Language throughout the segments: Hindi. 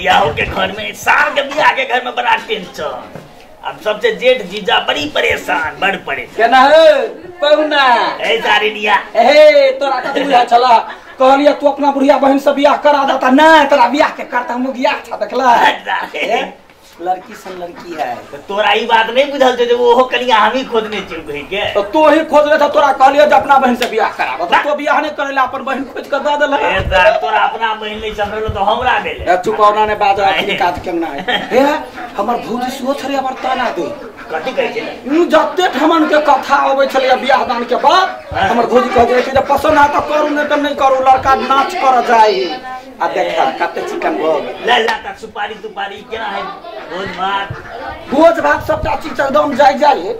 बियाह के घर में साल के बियाह के घर में बड़ा टेंशन। अब सबसे जेठ जीजा बड़ी परेशान, बड़ परेशान। केना है पहुना ए सारिनिया ए तोरा का बुढ़िया चला कहलिए तू अपना बुढ़िया बहन से बियाह करा देता ना, तेरा बियाह के करता हम बियाह था देखला लड़की सन लड़की है। तो तोरा ई बात नहीं बुझल जे वो कनिया हम ही खोजने चल गई के। तो तू ही खोज ले था, तोरा कहलिए जे अपना बहन से बियाह करा तो तू बियाह नहीं करेला अपन बहन खोज कर दे देला। ए सर तोरा अपना बहन नहीं समझलो तो हमरा देले चुपौना ने बाजा के काज केना है हे हमर भौजी सोच रे हमर तना दे कथि कहै छै जत्ते ठमन के कथा आबै छले बियाह दान के बाद हमर भौजी कहै छै जे पसंद आ त करू नहीं त नहीं करू, लड़का नाच कर जाए आ देखा कते चिकन भोग ले ला त सुपारी तुपारी केना है भोज भात सबटा चीज एकदम जाय जाए।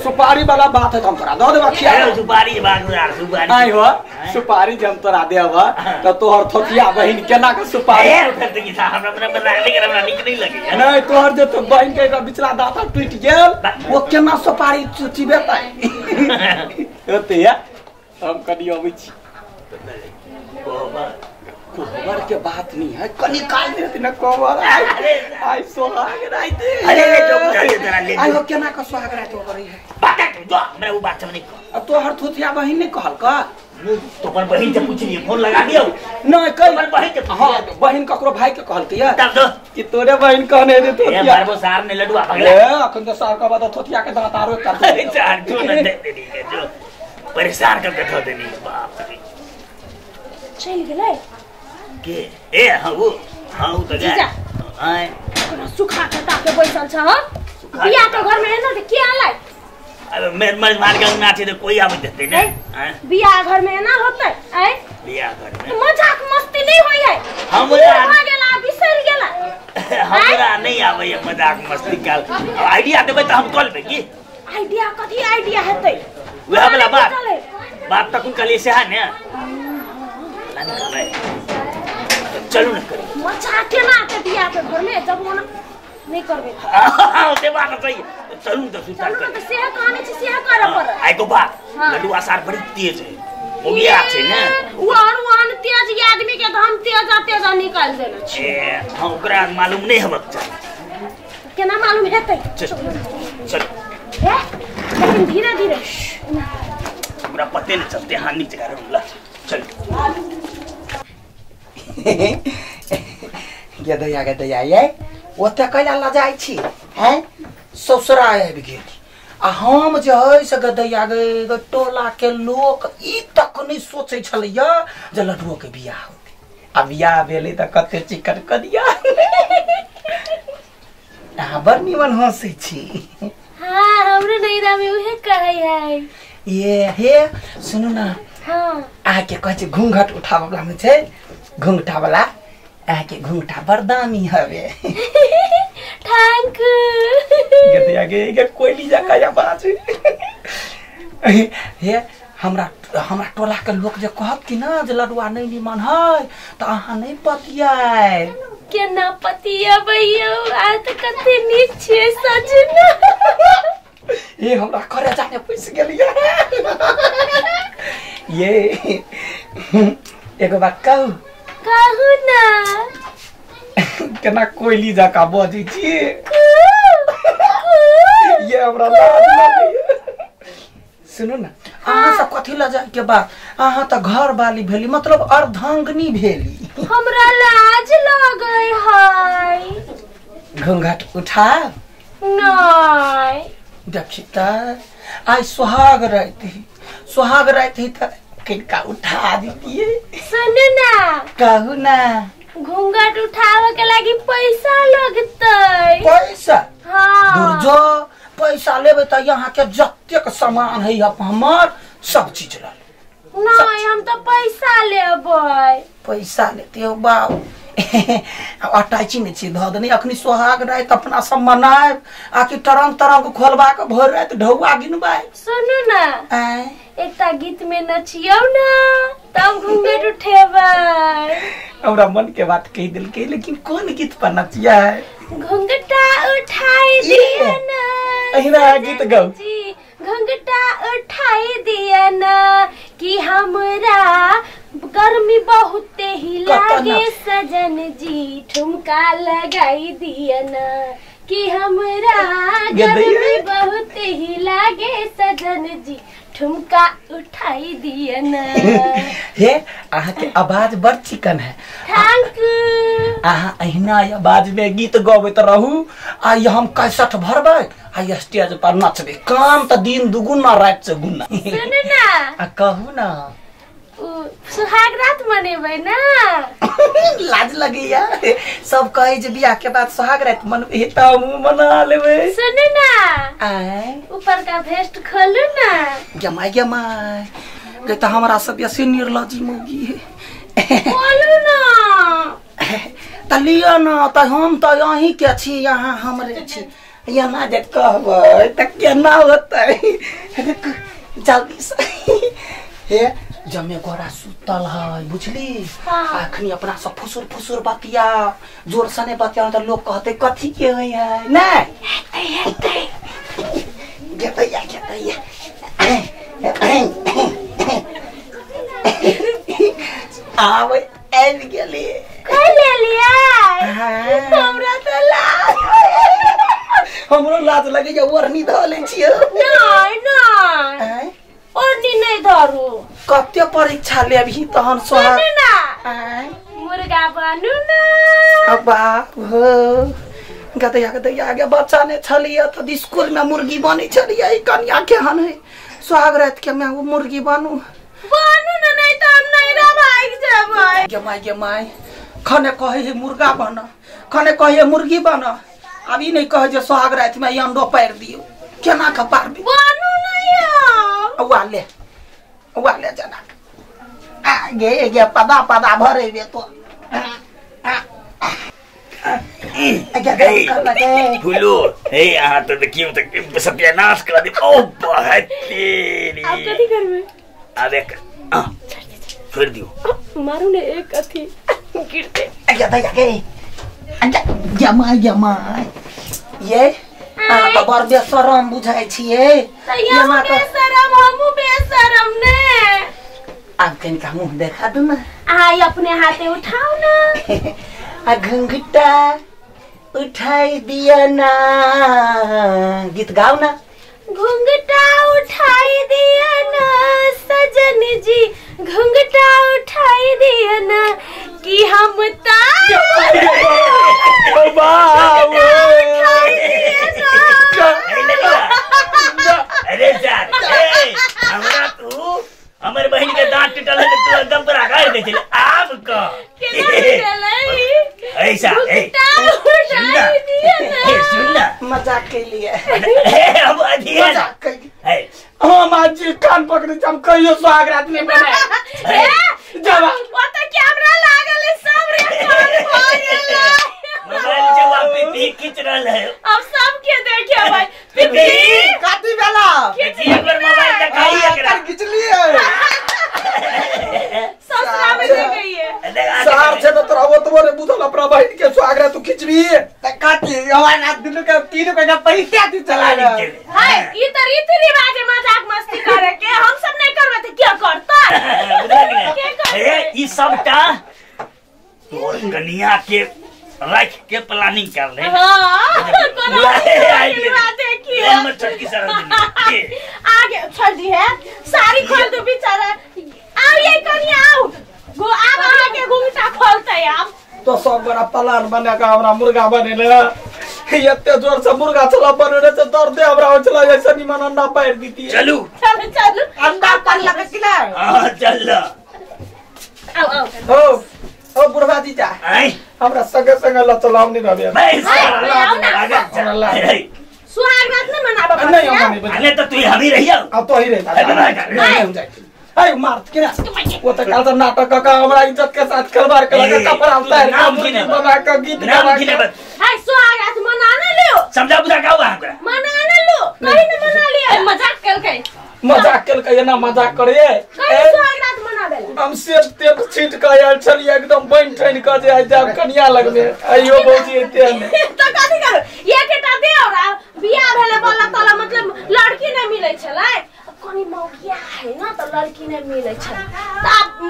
सुपारी वाला बात है हम तोरा दे देबा खिया सुपारी बात यार सुपारी आई हो सुपारी जम तोरा देबा त तोहर थोथिया बहिन केना के सुपारी करते की हमरा बना ले के हमरा निक नहीं लगे नहीं तोहर जे तो बहिन के बिचला दाता टूट गेल वो केना सुपारी चिबेता होते या हम कनी अबै छी कोहबर के बात नहीं है कनी काल देते न कोहबर आई सोहाग राइते अरे जो तेरा ले आई हो केना का सोहाग राइते करी है बात जो हमरा वो बात नहीं अब तो हर थोथिया बहिन ने कहल का तो पर बहिन से पूछ लिए फोन लगा दियो नहीं कई पर बहिन के हां बहिन ककरो भाई के कहल के तब दो कि तोरे बहिन कहने रे थोथिया ए मारबो सार ने लडुआ भगला ए अखन तो सार का बाद थोथिया के दांत आरो कर दे चार जो न दे देनी है जो परेशान करके धो देनी बाप रे चल गेलै के ए हां वो तो जा आए सुखा के ताके बैसल छ ह बियाह के घर में एना त के आलै अब मेर मार के ना थे तो कोई आवे देते ना बियाह घर में एना होतै ए बियाह घर में मजाक मस्ती नहीं होई है हमरा आ गेला बिसर गेला हमरा नहीं आवे मजाक मस्ती काल आईडिया देबे त हम कॉल पे की आईडिया कथि आईडिया हेतै वह वाला बात तक कल से है ना चलू ना करी मजाक के ना के बियाह के घर में जब वो नहीं करबे हां ते बात सही चलू तो सुता चलू तो सेह कहानी छी सेह कर पर आई को बात लडुआ सार बड़ी तेज है हो गया छै ना वन तेज ये आदमी के हम तेज निकाल देले छी हां ओकरा मालूम नहीं हबक चाहिए केना मालूम हेतै चल हे लेकिन धीरे धीरे पूरा पते नहीं चलते हां नीचे कर ला चल गदया ये ओते कैला ल जाय छी हैं ससुरा आबि गेल आ हम जे है से गदया गे टोला के लोक ई तक नहीं सोचै छलैया जे लडुओ के बियाह होते आ बियाह भेलै त कते चिकन कदिया आ बड़ निमन हंसै छी हां हमरे नैरा में उहे कहै है ये हे सुनु ना हां आके कहे घूंघट उठाव वाला में छै घूंघटा वाला आके घूंघटा बरदामी हवे थैंक गदया के कोइली जका या बात हे हमरा टोला के लोग जे कहत कि ना जे लडुआ नहीं निमन है त अहाँ नहीं पतियाय केना पतिया भैया आज त कते नीक छै सजना ये हमरा करे जाने पैस गेलिए ये एगो बात कहू ना केना कोइली जका बजै छी ये हमरा लाज लागै सुनु ना अहाँ सब कथि ल जाय के बाद अहाँ त घर वाली भेली मतलब अर्धांगिनी भेली हमरा लाज लागै है घूंघट उठा नहीं देखी त आई सुहाग रहती त किनका उठा दीजिए सुन ना कहू ना घूंघट उठावे के लागी पैसा लगतै पैसा हां दूर जो पैसा लेबे त यहाँ के जत्तेक सामान है हमर सब चीज ल नहीं हम तो पैसा लेबै पैसा लेते हो बाबू अटाची में छी ध दनी अखनी सोहाग रात अपना सब मनाए आकि तरंग तरंग खोलबा के भोर रात ढौआ गिनबाई सुनु ना एकटा गीत में नचियौ ना तब घूंघट उठेबै हमरा मन के बात कह दिल के लेकिन कौन गीत पर नचिया है घूंघटा उठाई दिया ना अहिना गीत गाओ घूंघटा उठाई दिया ना कि हमरा गर्मी बहुत ही लागे सजन जी ठुमका लगाई दिया ना कि हमरा गर्मी बहुत ही लागे सजन जी ठुमका उठाई दिया ना। हे आहा के आवाज बड़ चिकन है। Thank you. आहा अहिना आवाज में गीत गबैत रहू आ हम कैसेट भरबै आ स्टेज पर नचबे काम त दिन दुगुना रात से गुना। सुन ना आ कहू ना सुहाग रात मनेबै ना। लाज लगैया सब कहे जे बियाह के बाद सुहाग रात मनबे त हम मना लेबै। सुन ना आय ऊपर का वेस्ट खोलू ना। जमाई के त हमरा सब बेसी निर्लजी मौगी है। खोलू ना त लियो ना त हम त यहीं के छी यहाँ हमरे छी यहाँ जे कहबै त केना होतै जल्दी से। हे जमे गोरा सुतल है बुझली। अखनी अपना सब फुसुर फुसुर बतिया जोर सने बतिया त लोग कहते कथी के होय है नै हेतै गेतैया आबै आबि गेली खा ले लिया हमरा त लाज हमरो लाज लगे जे ओरनी ध ले छियै। नहीं नहीं ओरनी नहीं धरू। कते परीक्षा लेबही तहन सोहा ना मुर्गा बनू ना। अब्बा हो गदैया आगे बच्चा ने छलिए त स्कूल में मुर्गी बनै छलिए कन्या के हन है सुहाग रात के मैं वो मुर्गी बनू ना नहीं त हम नहीं रह जेबै। गे माय खने कहे है मुर्गा बना खने कहे है मुर्गी बना अभी नहीं कहे जे सुहाग रात में अंडो पार दियो केना के पारबी बनू नहीं वा ले जना गे पदा भरे बे तो फुलो हे यहाँ तो देखियो तो सत्यानाश कर दे। ओ बहुत तेरी आप कथी करबे अब एक छोड़ दियो मारू ने एक अथी गिरते जमा ये तो बड़ बेशरम बुझाई छिए। यहाँ बेशरम हमहु बेशरम ने। अब कनिका मुंह देखा दू ना। आई अपने हाथे उठाओ ना। आ घंघटा उठाई दिया ना गीत गाओ ना। घुंघटा उठाई दिया ना सजन जी घुंघटा उठाई दिया ना कि हम अरे हमरा तू हमर बहन के दांत टूटल है तू एकदम पर आगाड़ दे चले आब का ऐसा सुनना मजाक के लिए हम अधिया हम आज कान पकड़े हम कहियो सुहाग रात में बनाए जब वो तो कैमरा लागल है सब रिकॉर्ड हो गेला मोबाइल जवाब पे भी खींच रहल है। अब सब के देखे भाई पिपी काटी वाला खींची पर मोबाइल दिखाई एकरा खींच लिए ससुरा में दे गई है सार से तो तोरा तोरे बुझल अपना बहन के सुहाग रात तू खिचबी त काटी हमारा दिन के 3 रुपया पैसा दी चला ले हाय ई तो रीति रिवाज है मजाक मस्ती करे के हम सब नहीं करबे तो क्या करता ए ई सबटा तोर कन्या के रख के प्लानिंग कर ले। हां कोनो बात देखिए हमर छोटकी सारा आगे छोड़ दी है सारी खोल दो बेचारा आओ ये कन्या आओ गो अब आगे घूमटा खोलते आप तो सब बड़ा प्लान बना के हमरा मुर्गा बनेले एते जोर से मुर्गा चला बनेले से दर्द दे हमरा चला ऐसे नहीं मन अंडा पैर दीती चलू चलो अंडा पर लगा किला हां चल आओ ओ बुढ़वा जी जा आई हमरा संगे संगे ल चलाम नहीं रहबे मैं आगे चल सुहाग रात न मनाबा नहीं अरे तो तू हम ही रहिया अब तो ही रहता अरे मार के ना वो तो कल नाटक का हमरा इज्जत के साथ खिलवाड़ के लगा कपड़ा उतार के बना के गीत गा के हाय सुहाग रात मनाना लो समझा बुझा का हुआ हमरा मनाना लो कहीं न मना लिया मजाक कर के ना मजाक करे सुहाग रात मनाबेला हम से तेल छीट के आयल छलिए एकदम बन ठन के जे जब कन्या लगबे आइयो बौजी एते में तो कथि कर ये केटा दे और बियाह भेले बोला तला मतलब लड़की नहीं मिलै छलै कोनी मौगिया है ना तो लड़की नहीं मिलै छै त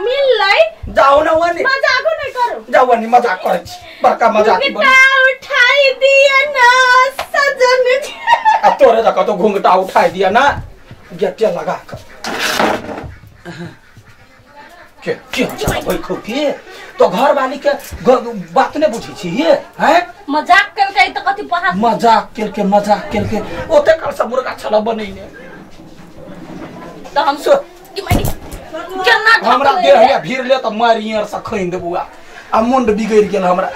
मिल लै जाओ ना वनी मजाको नहीं करो जाओ वनी मजाक करे छी बड़का मजाक घुंघटा उठाई दिया ना सजन जी अब तोरे जका तो घुंघटा उठाई दिया ना गेटे लगा कर के भाई खोके तो घर वाली के बात नहीं बुझी छी ये हैं मजाक करके तो कथि पहा मजाक के ओते काल से मुर्गा छला बनैने तो हम सो कि मैंने केना हमरा देह भीड़ ले त मारियर से खैन देबुआ आ मुंड बिगड़ गेल हमरा